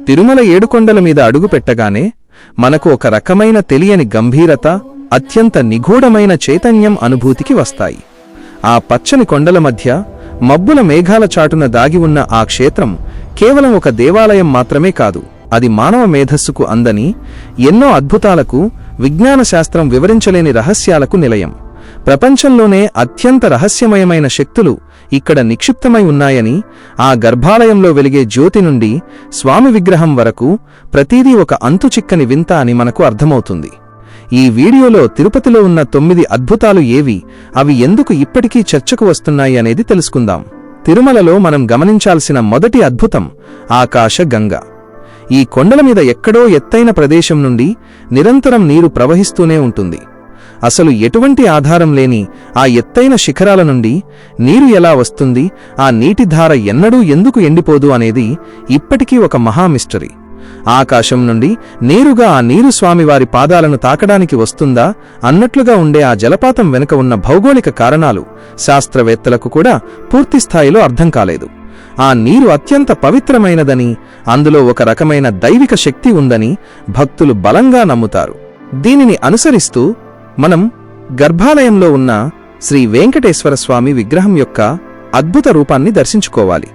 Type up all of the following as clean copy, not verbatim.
తిరుమల ఏడుకొండల మీద అడుగుపెట్టగానే మనకు ఒక రకమైన తెలియని గంభీరత, అత్యంత నిగూఢమైన చైతన్యం అనుభూతికి వస్తాయి. ఆ పచ్చని కొండల మధ్య మబ్బుల మేఘాల చాటున దాగి ఉన్న ఆ క్షేత్రం కేవలం ఒక దేవాలయం మాత్రమే కాదు, అది మానవ మేధస్సుకు అందని ఎన్నో అద్భుతాలకు, విజ్ఞాన శాస్త్రం వివరించలేని రహస్యాలకు నిలయం. ప్రపంచంలోనే అత్యంత రహస్యమయమైన శక్తులు ఇక్కడ నిక్షిప్తమై ఉన్నాయని, ఆ గర్భాలయంలో వెలిగే జ్యోతి నుండి స్వామి విగ్రహం వరకు ప్రతీదీ ఒక అంతుచిక్కని వింత అని మనకు అర్థమవుతుంది. ఈ వీడియోలో తిరుపతిలో ఉన్న 9 అద్భుతాలు ఏవి, అవి ఎందుకు ఇప్పటికీ చర్చకు వస్తున్నాయి అనేది తెలుసుకుందాం. తిరుమలలో మనం గమనించాల్సిన మొదటి అద్భుతం ఆకాశ గంగ. ఈ కొండల మీద ఎక్కడో ఎత్తైన ప్రదేశం నుండి నిరంతరం నీరు ప్రవహిస్తూనే ఉంటుంది. అసలు ఎటువంటి ఆధారం లేని ఆ ఎత్తైన శిఖరాల నుండి నీరు ఎలా వస్తుంది, ఆ నీటిధార ఎన్నడూ ఎందుకు ఎండిపోదు అనేది ఇప్పటికీ ఒక మహామిస్టరీ. ఆకాశం నుండి నేరుగా ఆ నీరు స్వామివారి పాదాలను తాకడానికి వస్తుందా అన్నట్లుగా ఉండే ఆ జలపాతం వెనుక ఉన్న భౌగోళిక కారణాలు శాస్త్రవేత్తలకు కూడా పూర్తిస్థాయిలో అర్థం కాలేదు. ఆ నీరు అత్యంత పవిత్రమైనదని, అందులో ఒక రకమైన దైవిక శక్తి ఉందని భక్తులు బలంగా నమ్ముతారు. దీనిని అనుసరిస్తూ మనం గర్భాలయంలో ఉన్న శ్రీ వెంకటేశ్వర స్వామి విగ్రహం యొక్క అద్భుత రూపాన్ని దర్శించుకోవాలి.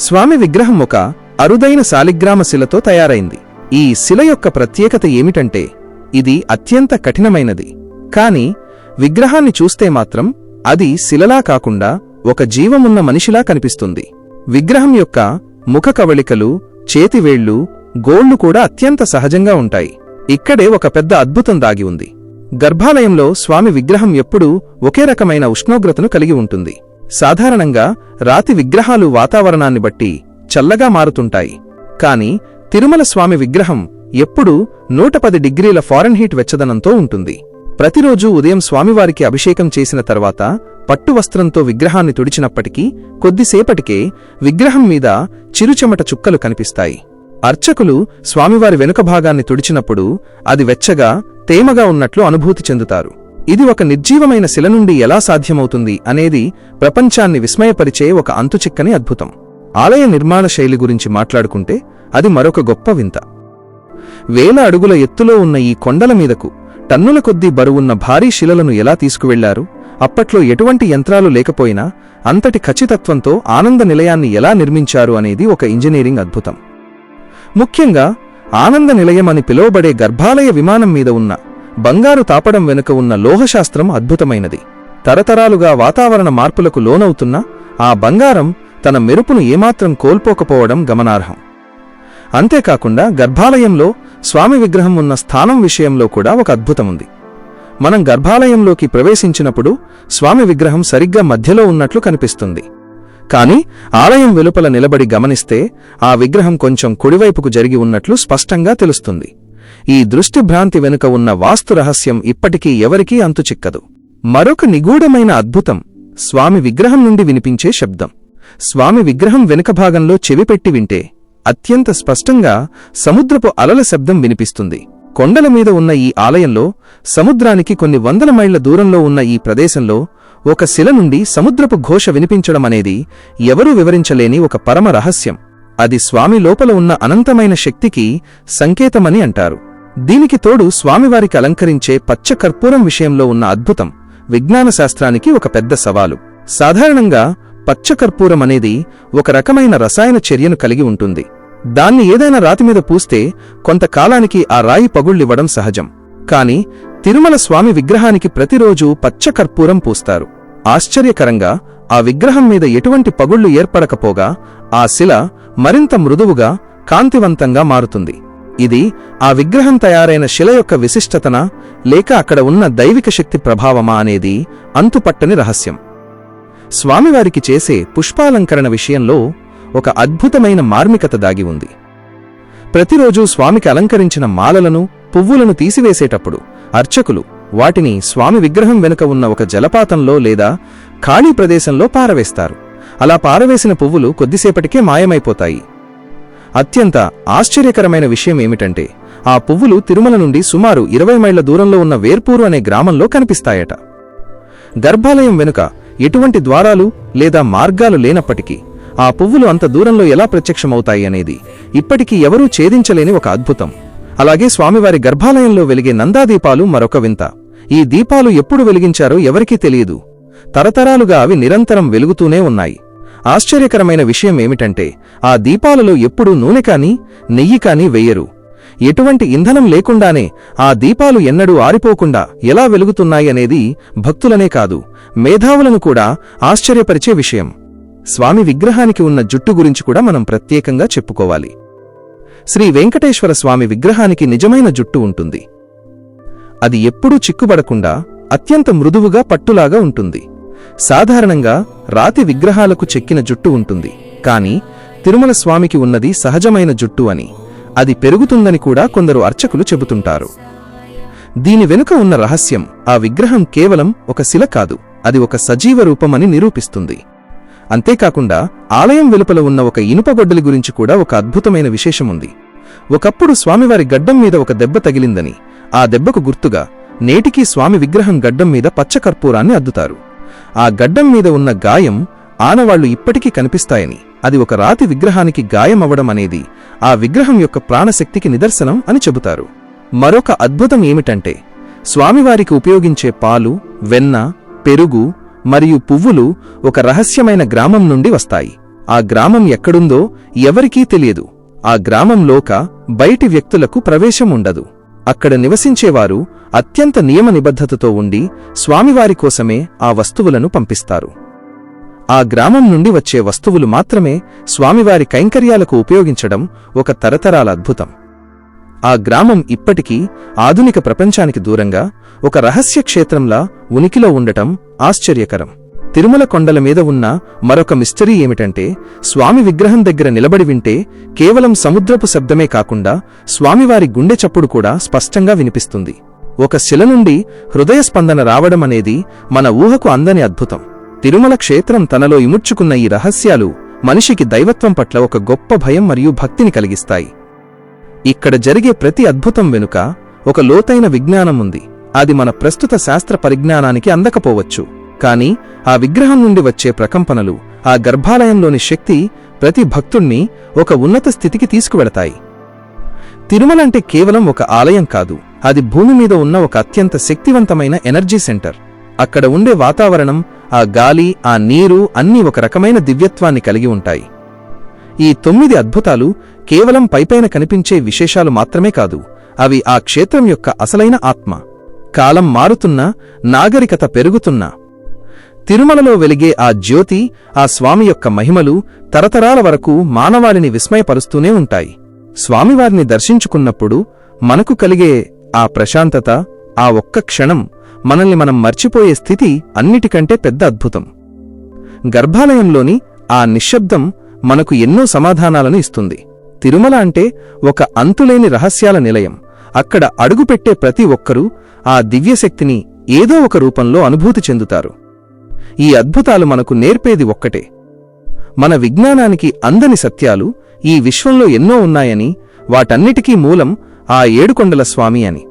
స్వామి విగ్రహం ఒక అరుదైన శాలిగ్రామ శిలతో తయారైంది. ఈ శిల యొక్క ప్రత్యేకత ఏమిటంటే ఇది అత్యంత కఠినమైనది, కాని విగ్రహాన్ని చూస్తే మాత్రం అది శిలలా కాకుండా ఒక జీవమున్న మనిషిలా కనిపిస్తుంది. విగ్రహం యొక్క ముఖ కవళికలు, చేతివేళ్లు, గోళ్లు కూడా అత్యంత సహజంగా ఉంటాయి. ఇక్కడే ఒక పెద్ద అద్భుతం దాగి ఉంది. గర్భాలయంలో స్వామి విగ్రహం ఎప్పుడూ ఒకే రకమైన ఉష్ణోగ్రతను కలిగి ఉంటుంది. సాధారణంగా రాతి విగ్రహాలు వాతావరణాన్ని బట్టి చల్లగా మారుతుంటాయి, కాని తిరుమల స్వామి విగ్రహం ఎప్పుడూ 110 డిగ్రీల ఫారెన్హీట్ వెచ్చదనంతో ఉంటుంది. ప్రతిరోజూ ఉదయం స్వామివారికి అభిషేకం చేసిన తర్వాత పట్టువస్త్రంతో విగ్రహాన్ని తుడిచినప్పటికీ కొద్దిసేపటికే విగ్రహం మీద చిరుచెమట చుక్కలు కనిపిస్తాయి. అర్చకులు స్వామివారి వెనుక భాగాన్ని తుడిచినప్పుడు అది వెచ్చగా, తేమగా ఉన్నట్లు అనుభూతి చెందుతారు. ఇది ఒక నిర్జీవమైన శిల నుండి ఎలా సాధ్యమవుతుంది అనేది ప్రపంచాన్ని విస్మయపరిచే ఒక అంతుచిక్కని అద్భుతం. ఆలయ నిర్మాణ శైలి గురించి మాట్లాడుకుంటే అది మరొక గొప్ప వింత. వేల అడుగుల ఎత్తులో ఉన్న ఈ కొండల మీదకు టన్నుల కొద్దీ బరువున్న భారీ శిలలను ఎలా తీసుకువెళ్లారు? అప్పట్లో ఎటువంటి యంత్రాలు లేకపోయినా అంతటి ఖచ్చితత్వంతో ఆనంద నిలయాన్ని ఎలా నిర్మించారు అనేది ఒక ఇంజనీరింగ్ అద్భుతం. ముఖ్యంగా ఆనంద నిలయం అని పిలువబడే గర్భాలయ విమానం మీద ఉన్న బంగారు తాపడం వెనుక ఉన్న లోహశాస్త్రం అద్భుతమైనది. తరతరాలుగా వాతావరణ మార్పులకు లోనవుతున్న ఆ బంగారం తన మెరుపును ఏమాత్రం కోల్పోకపోవడం గమనార్హం. అంతేకాకుండా గర్భాలయంలో స్వామి విగ్రహం ఉన్న స్థానం విషయంలో కూడా ఒక అద్భుతముంది. మనం గర్భాలయంలోకి ప్రవేశించినప్పుడు స్వామి విగ్రహం సరిగ్గా మధ్యలో ఉన్నట్లు కనిపిస్తుంది. కాని ఆలయం వెలుపల నిలబడి గమనిస్తే ఆ విగ్రహం కొంచెం కుడివైపుకు జరిగి ఉన్నట్లు స్పష్టంగా తెలుస్తుంది. ఈ దృష్టిభ్రాంతి వెనుక ఉన్న వాస్తు రహస్యం ఇప్పటికీ ఎవరికీ అంతుచిక్కదు. మరొక నిగూఢమైన అద్భుతం స్వామి విగ్రహం నుండి వినిపించే శబ్దం. స్వామి విగ్రహం వెనుక భాగంలో చెవిపెట్టి వింటే అత్యంత స్పష్టంగా సముద్రపు అలల శబ్దం వినిపిస్తుంది. కొండల మీద ఉన్న ఈ ఆలయంలో సముద్రానికి కొన్ని వందల మైళ్ల దూరంలో ఉన్న ఈ ప్రదేశంలో ఒక శిల నుండి సముద్రపు ఘోష వినిపించడం అనేది ఎవరూ వివరించలేని ఒక పరమ రహస్యం. అది స్వామి లోపల ఉన్న అనంతమైన శక్తికి సంకేతమని అంటారు. దీనికి తోడు స్వామివారికి అలంకరించే పచ్చ కర్పూరం విషయంలో ఉన్న అద్భుతం విజ్ఞాన శాస్త్రానికి ఒక పెద్ద సవాలు. సాధారణంగా పచ్చ కర్పూరం అనేది ఒక రకమైన రసాయన చర్యను కలిగి ఉంటుంది. దాన్ని ఏదైనా రాతిమీద పూస్తే కొంతకాలానికి ఆ రాయి పగుళ్ళివ్వడం సహజం. కాని తిరుమల స్వామి విగ్రహానికి ప్రతిరోజూ పచ్చ కర్పూరం పూస్తారు. ఆశ్చర్యకరంగా ఆ విగ్రహం మీద ఎటువంటి పగుళ్లు ఏర్పడకపోగా ఆ శిల మరింత మృదువుగా, కాంతివంతంగా మారుతుంది. ఇది ఆ విగ్రహం తయారైన శిల యొక్క విశిష్టతనా లేక అక్కడ ఉన్న దైవిక శక్తి ప్రభావమా అనేది అంతుపట్టని రహస్యం. స్వామివారికి చేసే పుష్పాలంకరణ విషయంలో ఒక అద్భుతమైన మార్మికత దాగి ఉంది. ప్రతిరోజూ స్వామికి అలంకరించిన మాలలను, పువ్వులను తీసివేసేటప్పుడు అర్చకులు వాటిని స్వామి విగ్రహం వెనుక ఉన్న ఒక జలపాతంలో లేదా ఖాళీ ప్రదేశంలో పారవేస్తారు. అలా పారవేసిన పువ్వులు కొద్దిసేపటికే మాయమైపోతాయి. అత్యంత ఆశ్చర్యకరమైన విషయం ఏమిటంటే ఆ పువ్వులు తిరుమల నుండి సుమారు 20 మైళ్ల దూరంలో ఉన్న వేర్పూరు అనే గ్రామంలో కనిపిస్తాయట. గర్భాలయం వెనుక ఎటువంటి ద్వారాలు లేదా మార్గాలు లేనప్పటికీ ఆ పువ్వులు అంత దూరంలో ఎలా ప్రత్యక్షమవుతాయి అనేది ఇప్పటికీ ఎవరూ ఛేదించలేని ఒక అద్భుతం. అలాగే స్వామివారి గర్భాలయంలో వెలిగే నందాదీపాలు మరొక వింత. ఈ దీపాలు ఎప్పుడు వెలిగించారో ఎవరికీ తెలియదు. తరతరాలుగా అవి నిరంతరం వెలుగుతూనే ఉన్నాయి. ఆశ్చర్యకరమైన విషయం ఏమిటంటే ఆ దీపాలలో ఎప్పుడూ నూనె కానీ నెయ్యి కానీ వెయ్యరు. ఎటువంటి ఇంధనం లేకుండానే ఆ దీపాలు ఎన్నడూ ఆరిపోకుండా ఎలా వెలుగుతున్నాయనేది భక్తులనే కాదు, మేధావులను కూడా ఆశ్చర్యపరిచే విషయం. స్వామి విగ్రహానికి ఉన్న జుట్టు గురించి కూడా మనం ప్రత్యేకంగా చెప్పుకోవాలి. శ్రీ వెంకటేశ్వర స్వామి విగ్రహానికి నిజమైన జుట్టు ఉంటుంది. అది ఎప్పుడూ చిక్కుబడకుండా అత్యంత మృదువుగా పట్టులాగా ఉంటుంది. సాధారణంగా రాతి విగ్రహాలకు చెక్కిన జుట్టు ఉంటుంది, కాని తిరుమల స్వామికి ఉన్నది సహజమైన జుట్టు అని, అది పెరుగుతుందని కూడా కొందరు అర్చకులు చెబుతుంటారు. దీని వెనుక ఉన్న రహస్యం ఆ విగ్రహం కేవలం ఒక శిల కాదు, అది ఒక సజీవ రూపమని నిరూపిస్తుంది. అంతేకాకుండా ఆలయం వెలుపల ఉన్న ఒక ఇనుపగొడ్డలి గురించి కూడా ఒక అద్భుతమైన విశేషముంది. ఒకప్పుడు స్వామివారి గడ్డం మీద ఒక దెబ్బ తగిలిందని, ఆ దెబ్బకు గుర్తుగా నేటికీ స్వామి విగ్రహం గడ్డం మీద పచ్చకర్పూరాన్ని అద్దుతారు. ఆ గడ్డం మీద ఉన్న గాయం ఆనవాళ్లు ఇప్పటికీ కనిపిస్తాయని, అది ఒక రాతి విగ్రహానికి గాయమవడం అనేది ఆ విగ్రహం యొక్క ప్రాణశక్తికి నిదర్శనం అని చెబుతారు. మరొక అద్భుతం ఏమిటంటే స్వామివారికి ఉపయోగించే పాలు, వెన్న, పెరుగు మరియు పువ్వులు ఒక రహస్యమైన గ్రామం నుండి వస్తాయి. ఆ గ్రామం ఎక్కడుందో ఎవరికీ తెలియదు. ఆ గ్రామంలోక బయటి వ్యక్తులకు ప్రవేశం ఉండదు. అక్కడ నివసించేవారు అత్యంత నియమ నిబద్ధతతో ఉండి స్వామివారి కోసమే ఆ వస్తువులను పంపిస్తారు. ఆ గ్రామం నుండి వచ్చే వస్తువులు మాత్రమే స్వామివారి కైంకర్యాలకు ఉపయోగించడం ఒక తరతరాల అద్భుతం. ఆ గ్రామం ఇప్పటికీ ఆధునిక ప్రపంచానికి దూరంగా ఒక రహస్య క్షేత్రంలా ఉనికిలో ఉండటం ఆశ్చర్యకరం. తిరుమల కొండల మీద ఉన్న మరొక మిస్టరీ ఏమిటంటే స్వామి విగ్రహం దగ్గర నిలబడి వింటే కేవలం సముద్రపు శబ్దమే కాకుండా స్వామివారి గుండె చప్పుడు కూడా స్పష్టంగా వినిపిస్తుంది. ఒక శిల నుండి హృదయ స్పందన రావడం అనేది మన ఊహకు అందని అద్భుతం. తిరుమల క్షేత్రం తనలో ఇముడ్చుకున్న ఈ రహస్యాలు మనిషికి దైవత్వం పట్ల ఒక గొప్ప భయం మరియు భక్తిని కలిగిస్తాయి. ఇక్కడ జరిగే ప్రతి అద్భుతం వెనుక ఒక లోతైన విజ్ఞానం ఉంది. అది మన ప్రస్తుత శాస్త్ర పరిజ్ఞానానికి అందకపోవచ్చు, కాని ఆ విగ్రహం నుండి వచ్చే ప్రకంపనలు, ఆ గర్భాలయంలోని శక్తి ప్రతి భక్తుణ్ణి ఒక ఉన్నత స్థితికి తీసుకువెళతాయి. తిరుమల అంటే కేవలం ఒక ఆలయం కాదు, అది భూమి మీద ఉన్న ఒక అత్యంత శక్తివంతమైన ఎనర్జీ సెంటర్. అక్కడ ఉండే వాతావరణం, ఆ గాలి, ఆ నీరు అన్నీ ఒక రకమైన దివ్యత్వాన్ని కలిగి ఉంటాయి. ఈ 9 అద్భుతాలు కేవలం పైపైన కనిపించే విశేషాలు మాత్రమే కాదు, అవి ఆ క్షేత్రం యొక్క అసలైన ఆత్మ. కాలం మారుతున్నా, నాగరికత పెరుగుతున్నా, తిరుమలలో వెలిగే ఆ జ్యోతి, ఆ స్వామి యొక్క మహిమలు తరతరాల వరకు మానవాళిని విస్మయపరుస్తూనే ఉంటాయి. స్వామివారిని దర్శించుకున్నప్పుడు మనకు కలిగే ఆ ప్రశాంతత, ఆ ఒక్క క్షణం మనల్ని మనం మర్చిపోయే స్థితి అన్నిటికంటే పెద్ద అద్భుతం. గర్భాలయంలోని ఆ నిశ్శబ్దం మనకు ఎన్నో సమాధానాలను ఇస్తుంది. తిరుమల అంటే ఒక అంతులేని రహస్యాల నిలయం. అక్కడ అడుగుపెట్టే ప్రతి ఒక్కరూ ఆ దివ్యశక్తిని ఏదో ఒక రూపంలో అనుభూతి చెందుతారు. ఈ అద్భుతాలు మనకు నేర్పేది ఒక్కటే: మన విజ్ఞానానికి అందని సత్యాలు ఈ విశ్వంలో ఎన్నో ఉన్నాయని, వాటన్నిటికీ మూలం ఆ ఏడుకొండల స్వామి అని.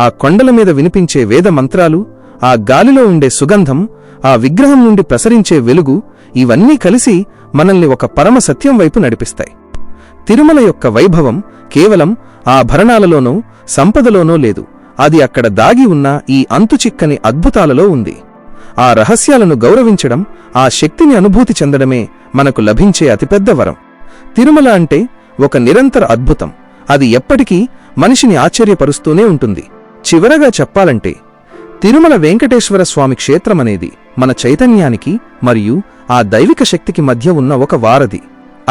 ఆ కొండల మీద వినిపించే వేద మంత్రాలు, ఆ గాలిలో ఉండే సుగంధం, ఆ విగ్రహం నుండి ప్రసరించే వెలుగు, ఇవన్నీ కలిసి మనల్ని ఒక పరమ సత్యం వైపు నడిపిస్తాయి. తిరుమల యొక్క వైభవం కేవలం ఆభరణాలలోనో సంపదలోనో లేదు, అది అక్కడ దాగి ఉన్న ఈ అంతుచిక్కని అద్భుతాలలో ఉంది. ఆ రహస్యాలను గౌరవించడం, ఆ శక్తిని అనుభూతి చెందడమే మనకు లభించే అతిపెద్ద వరం. తిరుమల అంటే ఒక నిరంతర అద్భుతం. అది ఎప్పటికీ మనిషిని ఆశ్చర్యపరుస్తూనే ఉంటుంది. చివరగా చెప్పాలంటే, తిరుమల వెంకటేశ్వర స్వామి క్షేత్రమనేది మన చైతన్యానికి మరియు ఆ దైవిక శక్తికి మధ్య ఉన్న ఒక వారధి.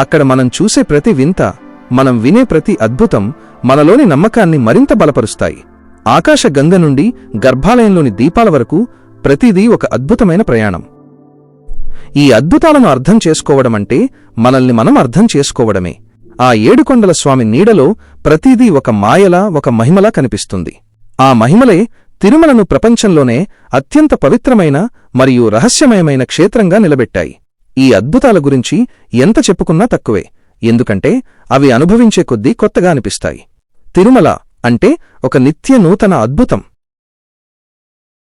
అక్కడ మనం చూసే ప్రతి వింత, మనం వినే ప్రతి అద్భుతం మనలోని నమ్మకాన్ని మరింత బలపరుస్తాయి. ఆకాశ గంగ నుండి గర్భాలయంలోని దీపాల వరకు ప్రతిదీ ఒక అద్భుతమైన ప్రయాణం. ఈ అద్భుతాలను అర్థం చేసుకోవడమంటే మనల్ని మనం అర్థం చేసుకోవడమే. ఆ ఏడుకొండల స్వామి నీడలో ప్రతిదీ ఒక మాయలా, ఒక మహిమలా కనిపిస్తుంది. ఆ మహిమలే తిరుమలను ప్రపంచంలోనే అత్యంత పవిత్రమైన మరియు రహస్యమయమైన క్షేత్రంగా నిలబెట్టాయి. ఈ అద్భుతాల గురించి ఎంత చెప్పుకున్నా తక్కువే, ఎందుకంటే అవి అనుభవించే కొద్దీ కొత్తగా అనిపిస్తాయి. తిరుమల అంటే ఒక నిత్య నూతన అద్భుతం.